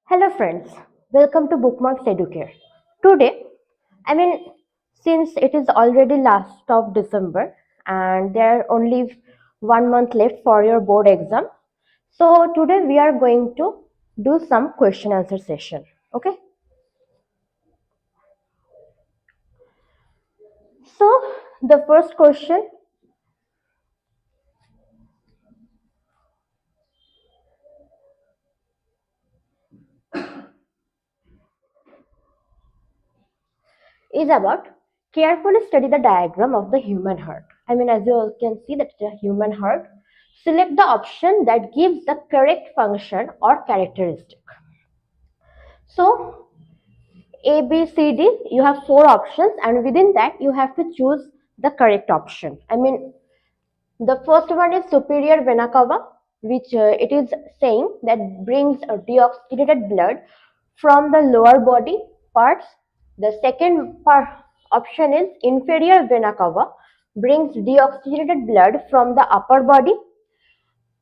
Hello friends, welcome to BookmarksEducare. Today, since it is already last of December and there are only 1 month left for your board exam, so today we are going to do some question answer session. Okay. So the first question is about carefully study the diagram of the human heart. As you can see that the human heart, select the option that gives the correct function or characteristic. So A, B, C, D, you have 4 options and within that you have to choose the correct option. The first one is superior vena cava, which it is saying that brings a deoxygenated blood from the lower body parts. The second option is inferior vena cava, brings deoxygenated blood from the upper body.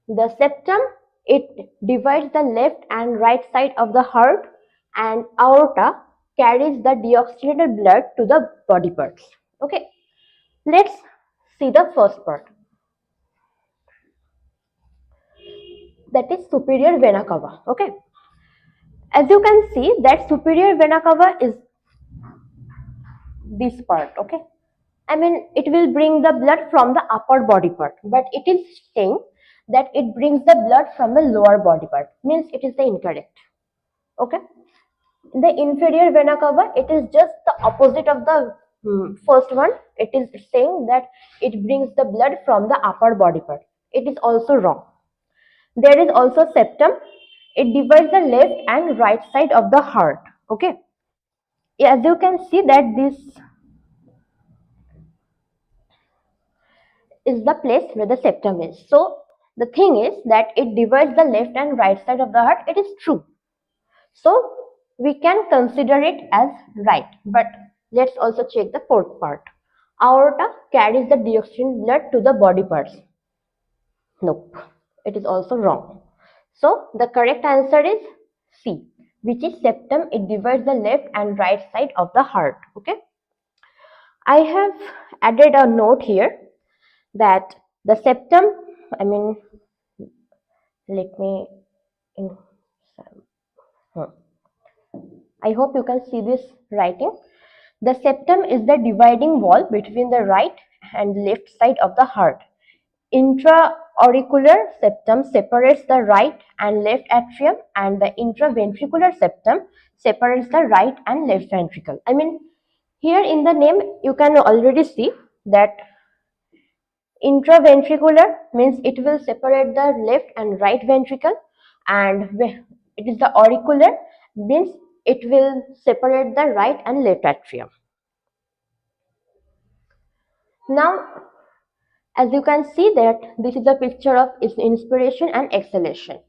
The septum, it divides the left and right side of the heart, and aorta carries the deoxygenated blood to the body parts. Okay, let's see the first part. That is superior vena cava. Okay, as you can see that superior vena cava is this part. Okay, it will bring the blood from the upper body part, but it is saying that it brings the blood from the lower body part, means it is the incorrect. Okay, the inferior vena cava, it is just the opposite of the first one. It is saying that it brings the blood from the upper body part. It is also wrong. There is also septum. It divides the left and right side of the heart. Okay, as you can see that this is the place where the septum is. So the thing is that it divides the left and right side of the heart. It is true. So we can consider it as right, but let's also check the fourth part. Aorta carries the deoxygen blood to the body parts. Nope, it is also wrong. So the correct answer is C, which is septum. It divides the left and right side of the heart. Okay, I have added a note here that the septum, let me I hope you can see this writing. The septum is the dividing wall between the right and left side of the heart. Intra-auricular septum separates the right and left atrium, and the intraventricular septum separates the right and left ventricle. Here in the name you can already see that intraventricular means it will separate the left and right ventricle, and it is the auricular means it will separate the right and left atrium. Now, as you can see that this is a picture of inspiration and exhalation.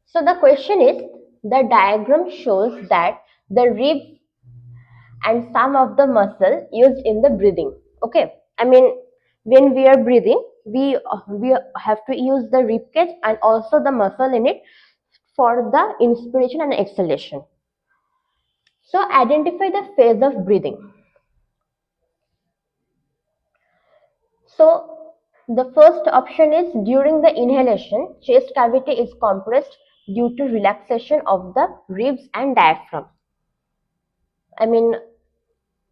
So the question is, the diagram shows that the ribs and some of the muscle used in the breathing. Okay, when we are breathing, we have to use the rib cage and also the muscle in it for the inspiration and exhalation. So identify the phase of breathing. So the first option is during the inhalation, chest cavity is compressed due to relaxation of the ribs and diaphragm.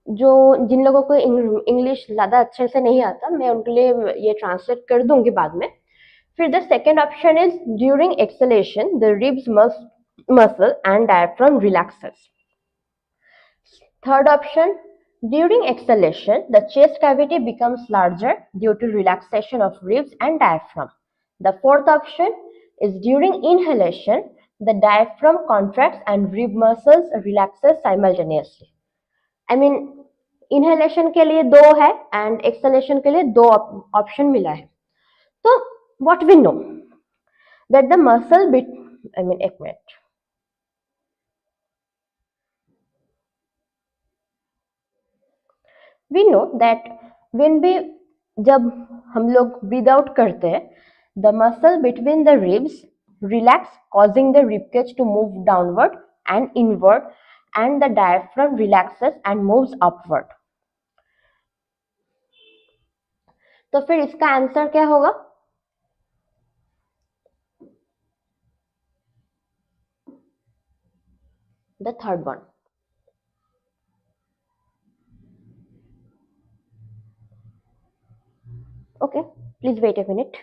जिन लोगों को English ज़्यादा अच्छे से नहीं आता, मैं उनके लिए ये ट्रांसलेट कर दूंगी बाद में. फिर the second option is during exhalation, the ribs muscle and diaphragm relaxes. Third option, during exhalation, the chest cavity becomes larger due to relaxation of ribs and diaphragm. The fourth option, is during inhalation the diaphragm contracts and rib muscles relaxes simultaneously. I mean inhalation के लिए दो है and exhalation के लिए दो option मिला है. So what we know that the muscle bit एक minute. We know that when we जब हम लोग breathe out करते हैं, the muscle between the ribs relax, causing the ribcage to move downward and inward, and the diaphragm relaxes and moves upward. तो फिर इसका answer क्या होगा? The third one. Okay, please wait a minute.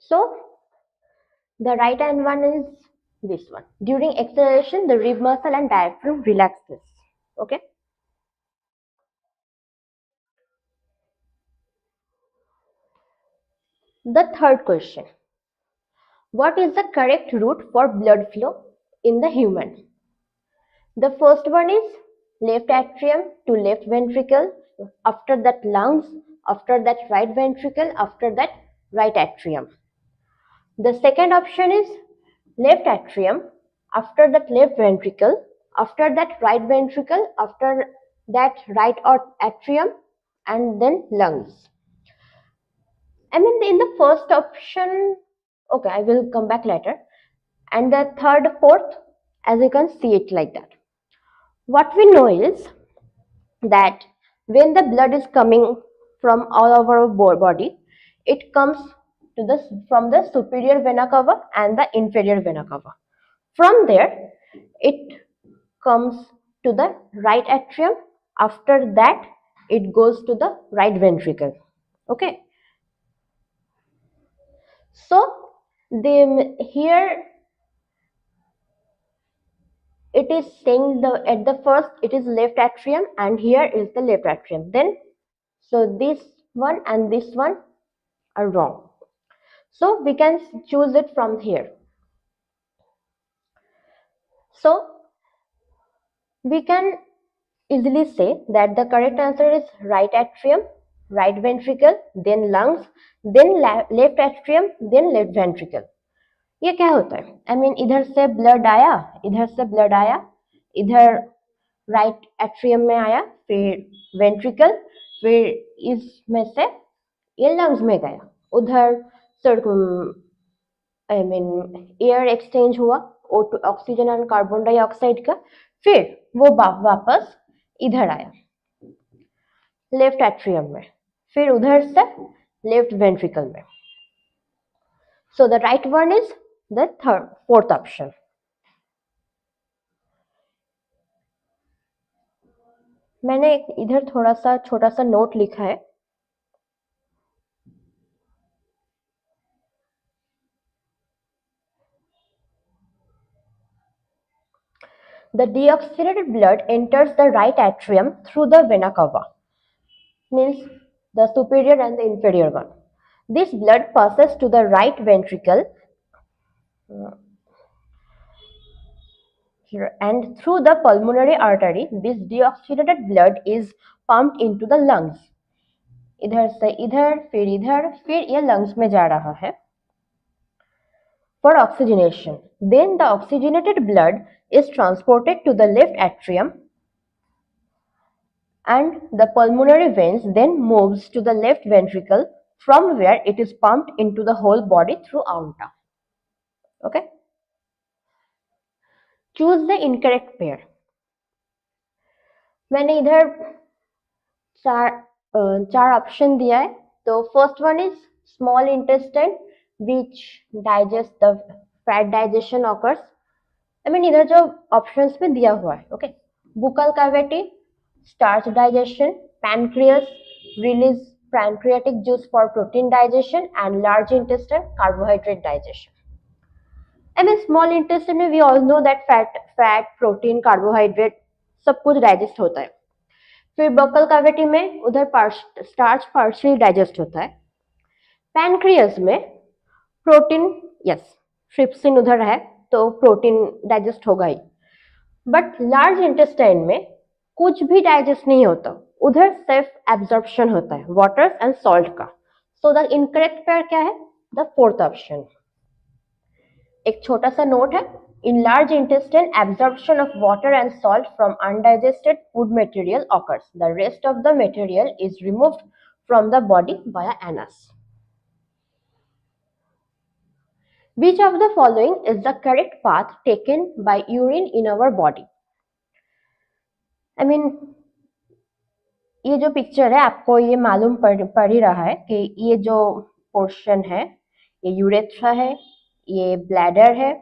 So the right hand one is this one. During exhalation, the rib muscle and diaphragm relaxes. Okay. The third question. What is the correct route for blood flow in the human? The first one is left atrium to left ventricle, after that lungs, after that right ventricle, after that right atrium. The second option is left atrium, after that left ventricle, after that right ventricle, after that right atrium, and then lungs. I mean, in the first option, okay, I will come back later. And the third, fourth, as you can see it like that. What we know is that when the blood is coming from all over our body, it comes to from the superior vena cava and the inferior vena cava. From there, it comes to the right atrium. After that, it goes to the right ventricle. Okay. So, here it is saying at the first it is left atrium and here is the left atrium. Then, so this one and this one are wrong. So we can choose it from here. So we can easily say that the correct answer is right atrium, right ventricle, then lungs, then left atrium, then left ventricle. ये क्या होता है? I mean इधर से blood आया, इधर से blood आया, इधर राइट एट्रियम में आया, फिर वेंट्रिकल, फिर इसमें से ये लंग्स में गया, उधर आई मीन एयर एक्सचेंज हुआ O2 ऑक्सीजन और कार्बन डाइऑक्साइड का, फिर वो वापस इधर आया लेफ्ट एट्रियम में, फिर उधर से लेफ्ट वेंट्रिकल में. So the right one is the fourth option. मैंने इधर थोड़ा सा छोटा सा नोट लिखा है. The deoxygenated blood enters the right atrium through the vena cava, means the superior and the inferior one. This blood passes to the right ventricle and through the pulmonary artery. This deoxygenated blood is pumped into the lungs. इधर से इधर, फिर ये lungs में जा रहा है. for oxygenation. Then the oxygenated blood is transported to the left atrium and the pulmonary veins then moves to the left ventricle from where it is pumped into the whole body through aorta. Okay. Choose the incorrect pair. मैंने इधर चार option दिया है. तो first one is small intestine which digest the fat digestion occurs. I mean इधर जो options में दिया हुआ है. Okay. Buccal cavity starch digestion, pancreas release pancreatic juice for protein digestion and large intestine carbohydrate digestion. I mean small intestine में we all know that fat protein carbohydrate सब कुछ digest होता है. फिर बकल कैविटी में उधर starch partially digest होता है. पैनक्रियास में प्रोटीन, यस, ट्रिप्सिन उधर है तो प्रोटीन डाइजेस्ट होगा ही. बट लार्ज इंटेस्टाइन में कुछ भी डाइजेस्ट नहीं होता, उधर सिर्फ एब्जॉर्प्शन होता है वाटर एंड सॉल्ट का. सो द इनकरेक्ट पेयर क्या है? The fourth option. एक छोटा सा नोट है. In large intestine, absorption of water and salt from undigested food material occurs. The rest of the material is removed from the body via anus. Which of the following is the correct path taken by urine in our body? I mean, ये जो picture है आपको ये मालूम पड़ ही रहा है कि ये जो पोर्शन है ये यूरेथ्रा है, ये ब्लैडर है,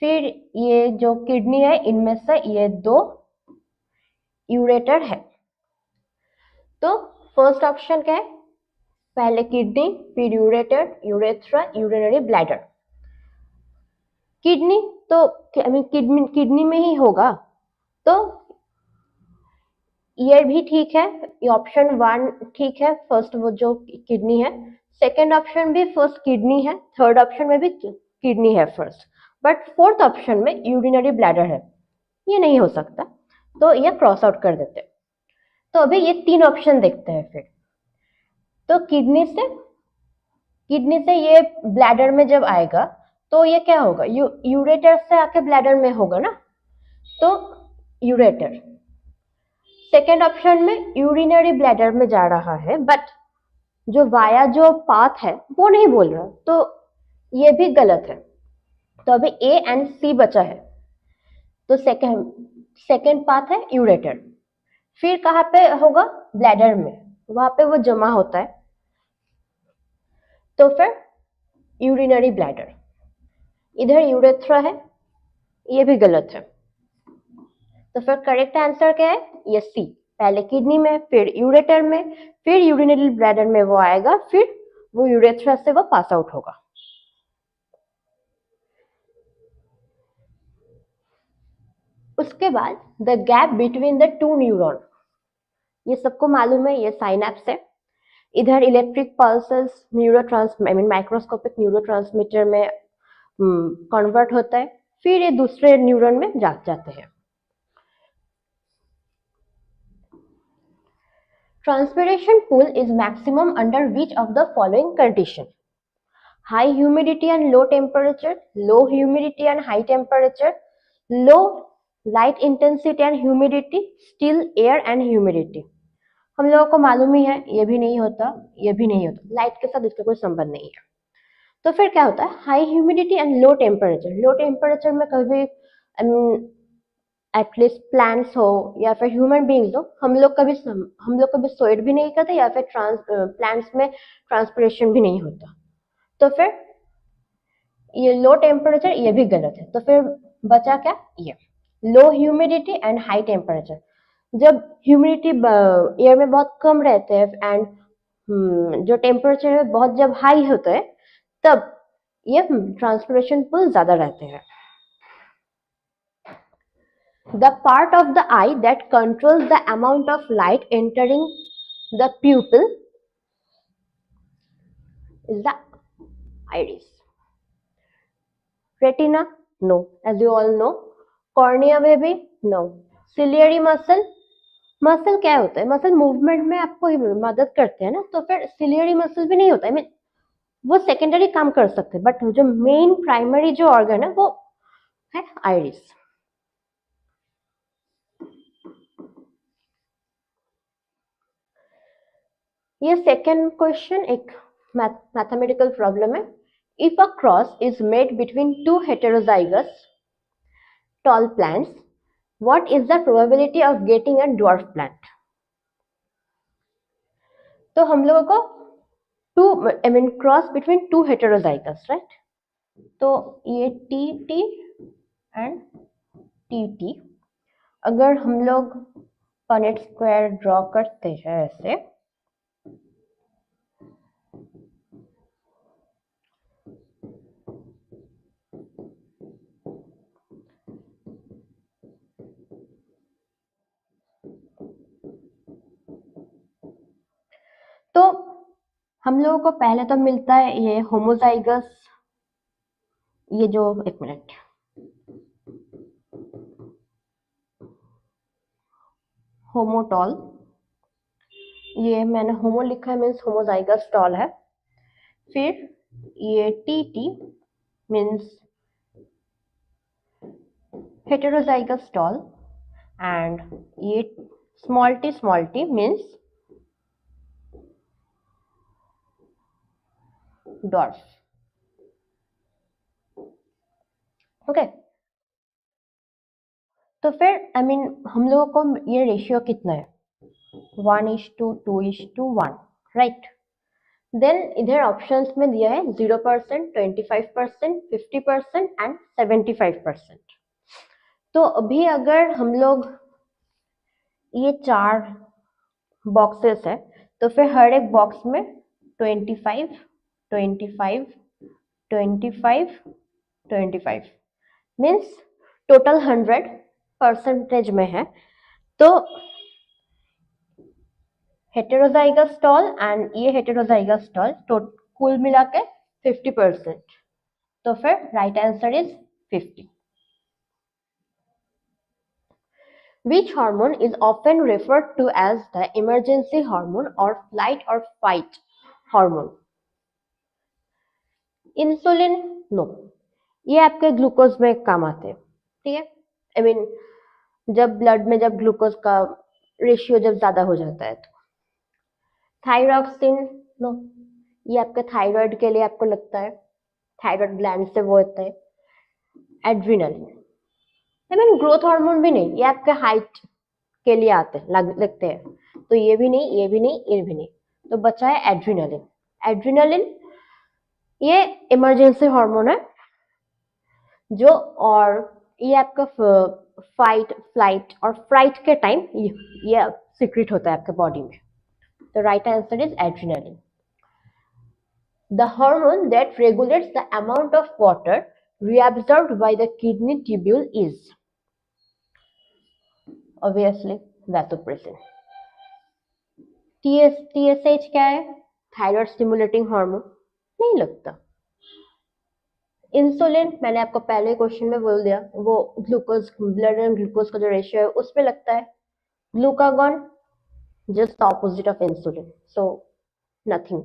फिर ये जो किडनी है इनमें से ये दो यूरेटर है. तो फर्स्ट ऑप्शन क्या है? पहले किडनी, फिर ureter, urethra, urinary bladder. Kidney तो किडनी में ही होगा. तो ये भी ठीक है, ये ऑप्शन 1 ठीक है. फर्स्ट वो जो किडनी है, सेकेंड ऑप्शन भी फर्स्ट किडनी है, थर्ड ऑप्शन में भी किडनी है फर्स्ट. बट फोर्थ ऑप्शन में यूरिनरी ब्लैडर है, ये नहीं हो सकता, तो ये क्रॉस आउट कर देते. तो अभी ये 3 ऑप्शन देखते हैं. फिर तो किडनी से ये ब्लैडर में जब आएगा तो ये क्या होगा? यूरेटर से आके ब्लैडर में होगा ना, तो यूरेटर. सेकेंड ऑप्शन में यूरिनरी ब्लैडर में जा रहा है, बट जो वाया जो पाथ है वो नहीं बोल रहा, तो ये भी गलत है. तो अभी ए एंड सी बचा है. तो सेकेंड पाथ है यूरेटर. फिर कहाँ पे होगा? ब्लैडर में, वहां पे वो जमा होता है. तो फिर यूरिनरी ब्लैडर. इधर यूरेथ्रा है, ये भी गलत है. तो फिर करेक्ट आंसर क्या है? ये सी. पहले किडनी में, फिर यूरेटर में, फिर यूरिनरी ब्लैडर में वो आएगा, फिर वो यूरेथ्रा से वो पास आउट होगा. उसके बाद the gap between the 2 neuron. ये सबको मालूम है, ये साइनेप्स है. इधर इलेक्ट्रिक पल्सेस माइक्रोस्कोपिक न्यूरोट्रांसमीटर में कन्वर्ट होता है, फिर ये दूसरे न्यूरॉन में जाते हैं. Transpiration pool is maximum under which of the following condition? High humidity and low temperature, low humidity and high temperature, low light intensity and humidity, still air and humidity. हम लोगों को मालूम ही है ये भी नहीं होता, ये भी नहीं होता. लाइट के साथ इसका कोई संबंध नहीं है. तो फिर क्या होता है? High humidity and low temperature. Low temperature में कभी एटलीस्ट प्लांट्स हो या फिर ह्यूमन बींग्स हो, हम लोग कभी स्वेट भी नहीं करते या फिर प्लांट्स में ट्रांसपिरेशन भी नहीं होता. तो फिर ये लो टेम्परेचर ये भी गलत है. तो फिर बचा क्या? ये लो ह्यूमिडिटी एंड हाई टेम्परेचर. जब ह्यूमिडिटी एयर में बहुत कम रहते हैं एंड जो टेम्परेचर है बहुत जब हाई होता है तब ये ट्रांसपिरेशन पुल ज्यादा रहते हैं. The part of the eye that controls the amount of light entering the pupil is the iris. Retina? No, as you all know. Cornea में भी? No. Ciliary muscle? मसल क्या होता है? मसल मूवमेंट में आपको मदद करते हैं ना, तो फिर सिलियरी मसल भी नहीं होता है. वो सेकेंडरी काम कर सकते हैं, बट जो मेन प्राइमरी जो ऑर्गन है वो है आइरिस। ये सेकेंड क्वेश्चन एक मैथमेटिकल प्रॉब्लम है। If a cross is made between two heterozygous tall plants, what is the probability of getting a dwarf plant? तो हम लोगों को cross between two heterozygous, right? तो ये T T and T T, अगर हम लोग पनेट स्क्वायर ड्रॉ करते हैं ऐसे, तो हम लोगों को पहले तो मिलता है ये होमोजाइगस, ये जो एक मिनट, होमोटॉल, ये मैंने होमो लिखा है मीन्स होमोजाइगस टॉल है। फिर ये T T means heterozygous tall, and ये small T means dwarf. Okay, तो फिर हम लोगों को ये रेशियो कितना है, 1:2:1, राइट? देन इधर ऑप्शंस में दिया है 0%, 25%, 50% एंड 75%। तो अभी अगर हम लोग ये 4 बॉक्सेस है, तो फिर हर एक बॉक्स में 25, 25, 25, 25 मीन्स टोटल 100% में है। तो हेटेरोजाइगस टॉल एंड ये हेटेरोजाइगस टॉल तो कुल मिला के 50%, तो फिर right answer is 50। Which hormone is often referred to as the emergency hormone or flight or fight hormone? Insulin, no, ये आपके ग्लूकोज में काम आते हैं, ठीक है? जब ब्लड में जब ग्लूकोज का रेशियो जब ज्यादा हो जाता है तो। थायरॉक्सिन, नो, ये आपके थायराइड के लिए आपको लगता है, थायराइड ग्लैंड से वो होता है। एड्रिनलिन, ग्रोथ हार्मोन भी नहीं, ये आपके हाइट के लिए आते हैं, लगते हैं, तो ये भी नहीं, ये भी नहीं, ये भी नहीं, तो बचा है एड्रिनलिन। एड्रिनलिन ये इमरजेंसी हार्मोन है जो, और ये आपका फाइट, फ्लाइट और फ्राइट के टाइम ये सीक्रेट होता है आपके बॉडी में। तो right answer is adrenaline. The hormone that regulates the amount of water reabsorbed by the kidney tubule is obviously vasopressin. TSH क्या है? थायराइड स्टिमुलेटिंग हार्मोन, नहीं लगता। इंसुलिन मैंने आपको पहले क्वेश्चन में बोल दिया, वो ग्लूकोज, ब्लड एंड ग्लूकोज का जो रेशियो है उस पे लगता है। Glucagon just the opposite of insulin, so nothing,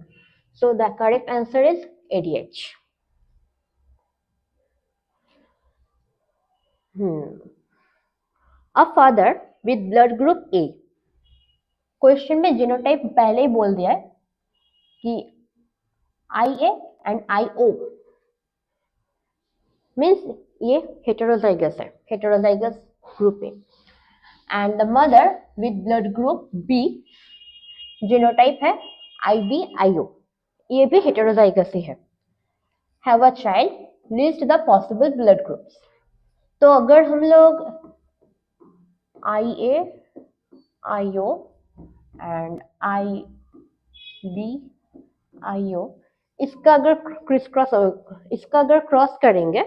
so the correct answer is ADH. A father with blood group A, question में जीनोटाइप पहले ही बोल दिया है कि IA and IO मीन्स ये हेटेरोजाइगस है, heterozygous group A, and the mother with blood group B, genotype है IB/IO, ये भी हेटेरोजाइगस ही है। Have a child, list the possible blood groups. तो अगर हम लोग IA, IO एंड IB/IO इसका अगर क्रॉस करेंगे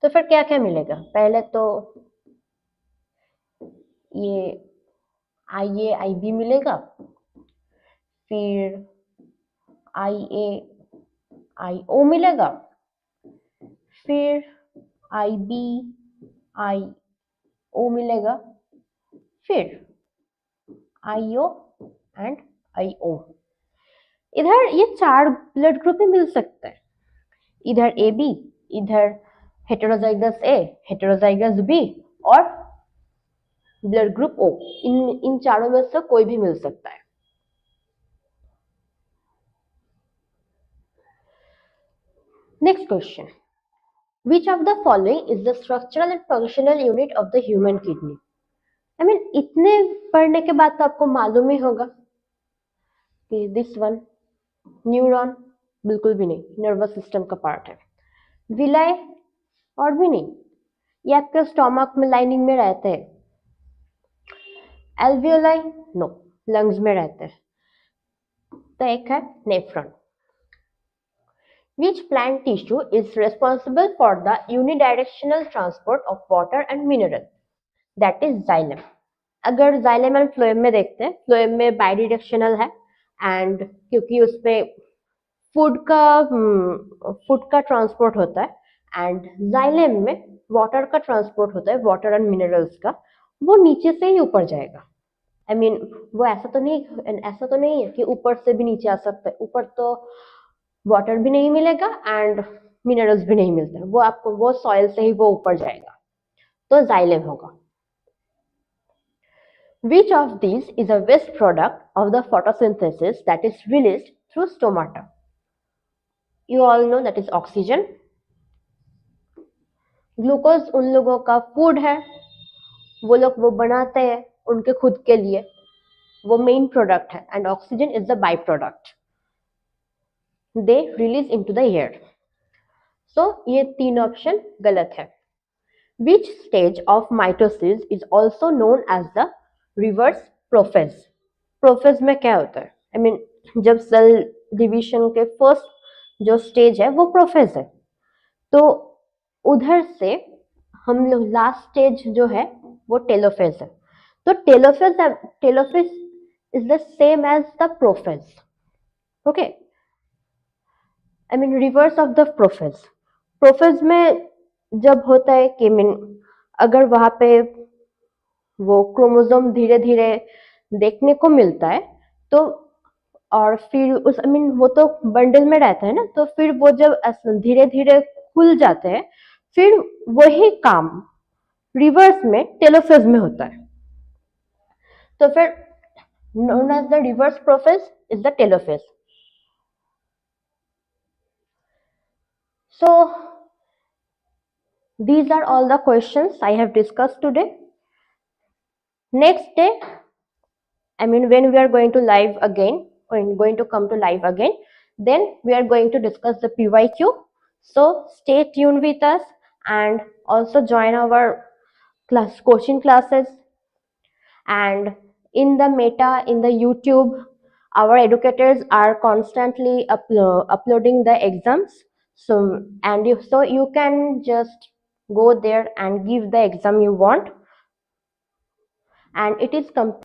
तो फिर क्या क्या मिलेगा? पहले तो ये IA/IB मिलेगा, फिर IA/IO मिलेगा, फिर IB/IO मिलेगा, फिर IO एंड IO। इधर ये 4 ब्लड ग्रुप ही मिल सकते हैं, इधर ए बी, इधर हेटेरोजाइगस ए, हेटेरोजाइगस बी और ब्लड ग्रुप ओ, इन चारों में से कोई भी मिल सकता है। Next question, which of the following is the structural and functional unit of the human kidney? I mean, इतने पढ़ने के बाद तो आपको मालूम ही होगा कि दिस वन, न्यूरॉन, बिल्कुल भी नहीं, नर्वस सिस्टम का पार्ट है। विलाय, और भी नहीं, ये आपके स्टोमक में लाइनिंग में रहते हैं। एल्वियोलाई, नो, लंग्स में रहते हैं। तो एक है nephron. Which plant tissue is responsible for the unidirectional transport of water and mineral? That is xylem. अगर xylem and phloem में देखते हैं, phloem में bidirectional है and क्योंकि उसमें फूड का ट्रांसपोर्ट होता है एंड xylem में वाटर का ट्रांसपोर्ट होता है, वाटर एंड मिनरल्स का, वो नीचे से ही ऊपर जाएगा। I mean, वो ऐसा तो नहीं है कि ऊपर से भी नीचे आ सकता है। ऊपर तो वाटर भी नहीं मिलेगा एंड मिनरल्स भी नहीं मिलते, वो आपको वो सॉइल से ही वो ऊपर जाएगा, तो जाइलेम होगा। Which of these is a waste product of the photosynthesis that is released through stomata? You all know that is oxygen. Glucose उन लोगों का फूड है, वो लोग वो बनाते हैं उनके खुद के लिए, वो मेन प्रोडक्ट है and oxygen is the by product, they release into the air. So ये 3 ऑप्शन गलत है। Which stage of mitosis is also known as the reverse prophase? Prophase में क्या होता है? I mean, जब सेल डिवीजन के फर्स्ट जो स्टेज है वो प्रोफेज है, तो उधर से हम लोग लास्ट स्टेज जो है वो टेलोफेज है। तो telophase is the same as the prophase, okay. I mean reverse of the prophase. Prophase में जब होता है कि मीन अगर वहां पे वो क्रोमोसोम धीरे धीरे देखने को मिलता है, तो और फिर उस आई मीन वो तो बंडल में रहता है ना, तो फिर वो जब धीरे धीरे खुल जाते हैं, फिर वही काम रिवर्स में टेलोफेज में होता है, तो फिर known as the reverse process is the telophase. So these are all the questions I have discussed today. Next day, I mean when we are going to live again, going to come to live again, then we are going to discuss the PYQ. So stay tuned with us and also join our coaching classes, and in the Meta, in the YouTube, our educators are constantly uploading the exams. So you can just go there and give the exam you want, and it is